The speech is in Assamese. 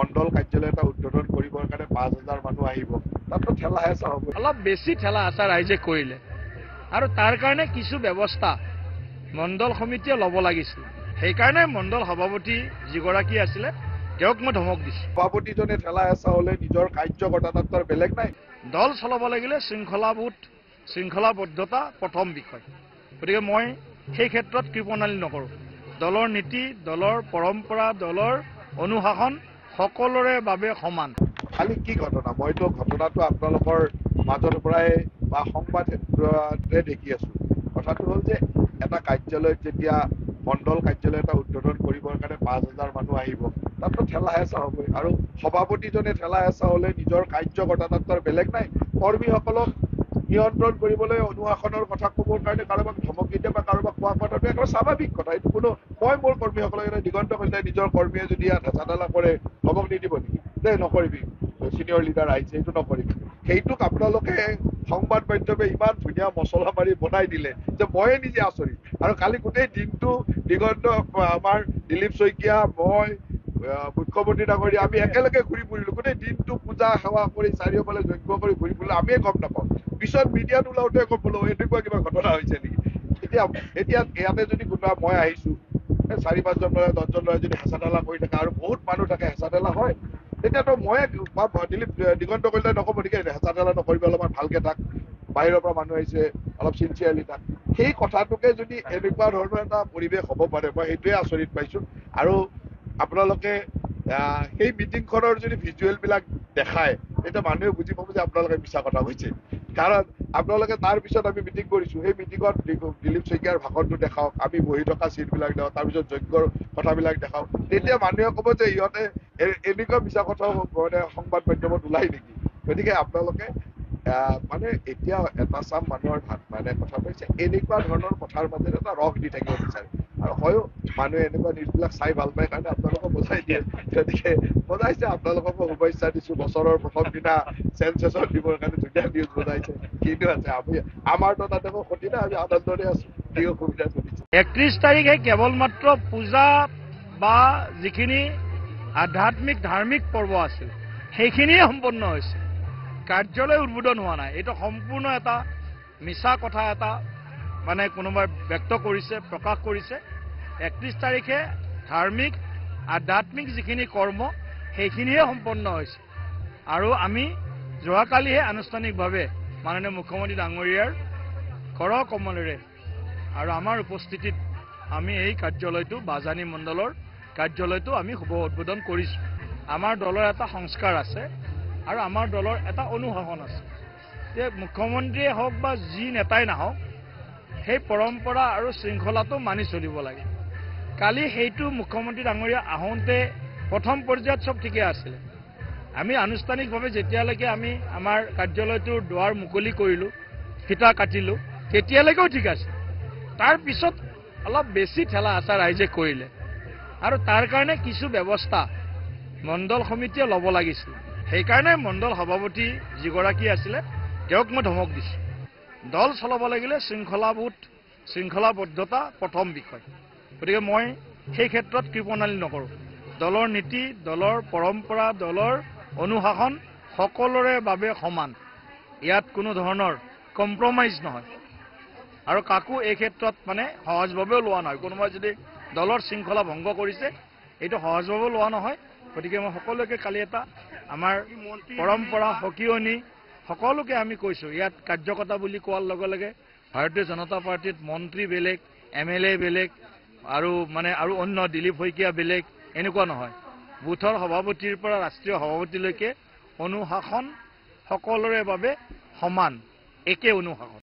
মণ্ডল কাৰ্যালয় এটা উদ্বোধন কৰিবৰ কাৰণে 5,000 মানুহ আহিব, তাতো ঠেলা হেঁচা হ'ব। অলপ বেছি ঠেলা হেঁচা ৰাইজে কৰিলে আৰু তাৰ কাৰণে কিছু ব্যৱস্থা মণ্ডল সমিতিয়ে ল'ব লাগিছিল। সেইকাৰণে মণ্ডল সভাপতি যিগৰাকী আছিলে তেওঁক মই ধমক দিছোঁ। সভাপতিজনে ঠেলা হেঁচা হ'লে নিজৰ কাৰ্যকৰ্তা তাত বেলেগ নাই। দল চলাব লাগিলে শৃংখলাবদ্ধতা প্ৰথম বিষয়। গতিকে মই সেই ক্ষেত্ৰত কৃপণালী নকৰোঁ। দলৰ নীতি, দলৰ পৰম্পৰা, দলৰ অনুশাসন সকলোৰে বাবে সমান। খালি কি ঘটনা, মইতো ঘটনাটো আপোনালোকৰ মাজৰ পৰাই বা সংবাদ ক্ষেত্ৰতে দেখি আছোঁ। কথাটো হ'ল যে এটা কাৰ্যালয়ত যেতিয়া মণ্ডল কাৰ্যালয় এটা উদ্বোধন কৰিবৰ কাৰণে 5,000 মানুহ আহিব, তাতো ঠেলা হেঁচা হ'বই। আৰু সভাপতিজনে ঠেলা হেঁচা হ'লে নিজৰ কাৰ্যকৰ্তা তাত বেলেগ নাই। কৰ্মীসকলক নিয়ন্ত্ৰণ কৰিবলৈ অনুশাসনৰ কথা ক'বৰ কাৰণে কাৰোবাক ধমকি দিয়ে বা কাৰোবাক কোৱা কথাটো একেবাৰে স্বাভাৱিক কথা। এইটো কোনো মই মোৰ কৰ্মীসকলক দিগন্ত কলিতাই নিজৰ কৰ্মীয়ে যদি ইয়াত হেঁচা ঠেলা কৰে ধমক নিদিব নেকি যে নকৰিবি, ছিনিয়ৰ লিডাৰ আহিছে এইটো নকৰিবি। সেইটোক আপোনালোকে সংবাদ মাধ্যমে ইমান ধুনীয়া মছলা মাৰি বনাই দিলে যে ময়ে নিজে আচৰিত। আৰু কালি গোটেই দিনটো দিগন্ত, আমাৰ দিলীপ শইকীয়া, মই, মুখ্যমন্ত্ৰী ডাঙৰীয়া আমি একেলগে ঘূৰি ফুৰিলো। গোটেই দিনটো পূজা সেৱা কৰি চাৰিওফালে যজ্ঞ কৰি ঘূৰি ফুৰিলো, আমিয়ে গম নাপাওঁ। পিছত মিডিয়াত ওলাওঁতে গম বোলো এনেকুৱা কিবা ঘটনা হৈছে নেকি। এতিয়া ইয়াতে যদি কোনোবা মই আহিছো 4-5জন ল'ৰাই 10জন ল'ৰাই যদি হেঁচা ঠেলা কৰি থাকে আৰু বহুত মানুহ থাকে হেঁচা ঠেলা হয়, তেতিয়াতো ময়ে দিগন্ত কলিতাই নক'ব নেকি হেঁচা ঠেলা নকৰিবি, অলপমান ভালকে থাক, বাহিৰৰ পৰা মানুহ আহিছে অলপ চিনচিয়াৰলি থাক। সেই কথাটোকে যদি এনেকুৱা ধৰণৰ এটা পৰিৱেশ হ'ব পাৰে, মই সেইটোৱে আচৰিত পাইছোঁ। আৰু আপোনালোকে সেই মিটিংখনৰ যদি ভিজুৱেলবিলাক দেখায় তেতিয়া মানুহে বুজি পাব যে আপোনালোকে মিছা কথা কৈছে। কাৰণ আপোনালোকে তাৰ পিছত আমি মিটিং কৰিছোঁ, সেই মিটিঙত দিলীপ শইকীয়াৰ ভাষণটো দেখাওক, আমি বহি থকা চিটবিলাক দেখাওক, তাৰপিছত যজ্ঞৰ কথাবিলাক দেখাওক, তেতিয়া মানুহে ক'ব যে ইহঁতে এনেকুৱা মিছা কথাও মানে সংবাদ মাধ্যমত ওলাই নেকি। গতিকে আপোনালোকে মানে এতিয়া এটা চাম মানুহৰ মানে কথা কৈছে এনেকুৱা ধৰণৰ কথাৰ মাজত এটা ৰস দি থাকিব বিচাৰে। আৰু হয়ো মানুহে এনেকুৱা নিউজবিলাক চাই ভাল পায় কাৰণে আপোনালোকক বজাই দিয়ে। গতিকে বজাইছে, আপোনালোককো শুভেচ্ছা দিছোঁ। বছৰৰ প্ৰথম দিনা চেঞ্চেছন দিবৰ কাৰণে ধুনীয়া নিউজ বজাইছে। কিন্তু আছে আমাৰতো তাতে একো ক্ষতি নাই, আমি আনন্দৰে আছোঁ। কি অসুবিধা চলিছে 31 তাৰিখে কেৱল মাত্ৰ পূজা বা যিখিনি আধ্যাত্মিক ধাৰ্মিক পৰ্ব আছিল সেইখিনিয়ে সম্পন্ন হৈছে। কাৰ্যালয় উদ্বোধন হোৱা নাই। এইটো সম্পূৰ্ণ এটা মিছা কথা এটা মানে কোনোবাই ব্যক্ত কৰিছে, প্ৰকাশ কৰিছে। 31 তাৰিখে ধাৰ্মিক আধ্যাত্মিক যিখিনি কৰ্ম সেইখিনিহে সম্পন্ন হৈছে। আৰু আমি যোৱাকালিহে আনুষ্ঠানিকভাৱে মাননীয় মুখ্যমন্ত্ৰী ডাঙৰীয়াৰ কৰ কমলেৰে আৰু আমাৰ উপস্থিতিত আমি এই কাৰ্যালয়টো বাজানী মণ্ডলৰ কাৰ্যালয়টো আমি শুভ উদ্বোধন কৰিছোঁ। আমাৰ দলৰ এটা সংস্কাৰ আছে আৰু আমাৰ দলৰ এটা অনুশাসন আছে যে মুখ্যমন্ত্ৰীয়ে হওক বা যি নেতাই নাহক সেই পৰম্পৰা আৰু শৃংখলাটো মানি চলিব লাগে। কালি সেইটো মুখ্যমন্ত্ৰী ডাঙৰীয়া আহোঁতে প্ৰথম পৰ্যায়ত চব ঠিকে আছিলে। আমি আনুষ্ঠানিকভাৱে যেতিয়ালৈকে আমি আমাৰ কাৰ্যালয়টোৰ দুৱাৰ মুকলি কৰিলোঁ, ফিটা কাটিলোঁ, তেতিয়ালৈকেও ঠিক আছে। তাৰ পিছত অলপ বেছি ঠেলা হেঁচা ৰাইজে কৰিলে আৰু তাৰ কাৰণে কিছু ব্যৱস্থা মণ্ডল সমিতিয়ে ল'ব লাগিছিল। সেইকাৰণে মণ্ডল সভাপতি যিগৰাকী আছিলে তেওঁক মই ধমক দিছোঁ। দল চলাব লাগিলে শৃংখলাবদ্ধতা প্ৰথম বিষয়। গতিকে মই সেই ক্ষেত্ৰত কৃপণালী নকৰোঁ। দলৰ নীতি, দলৰ পৰম্পৰা, দলৰ অনুশাসন সকলোৰে বাবে সমান। ইয়াত কোনো ধৰণৰ কম্প্ৰমাইজ নহয় আৰু কাকো এই ক্ষেত্ৰত মানে সহজভাৱেও লোৱা নহয়। কোনোবাই যদি দলৰ শৃংখলা ভংগ কৰিছে এইটো সহজভাৱেও লোৱা নহয়। গতিকে মই সকলোকে কালি এটা আমাৰ পৰম্পৰা সকিয়নি সকলোকে আমি কৈছোঁ, ইয়াত কাৰ্যকৰ্তা বুলি কোৱাৰ লগে লগে ভাৰতীয় জনতা পাৰ্টীত মন্ত্ৰী বেলেগ, MLA বেলেগ আৰু অন্য দিলীপ শইকীয়া বেলেগ, এনেকুৱা নহয়। বুথৰ সভাপতিৰ পৰা ৰাষ্ট্ৰীয় সভাপতিলৈকে অনুশাসন সকলোৰে বাবে সমান, একে অনুশাসন।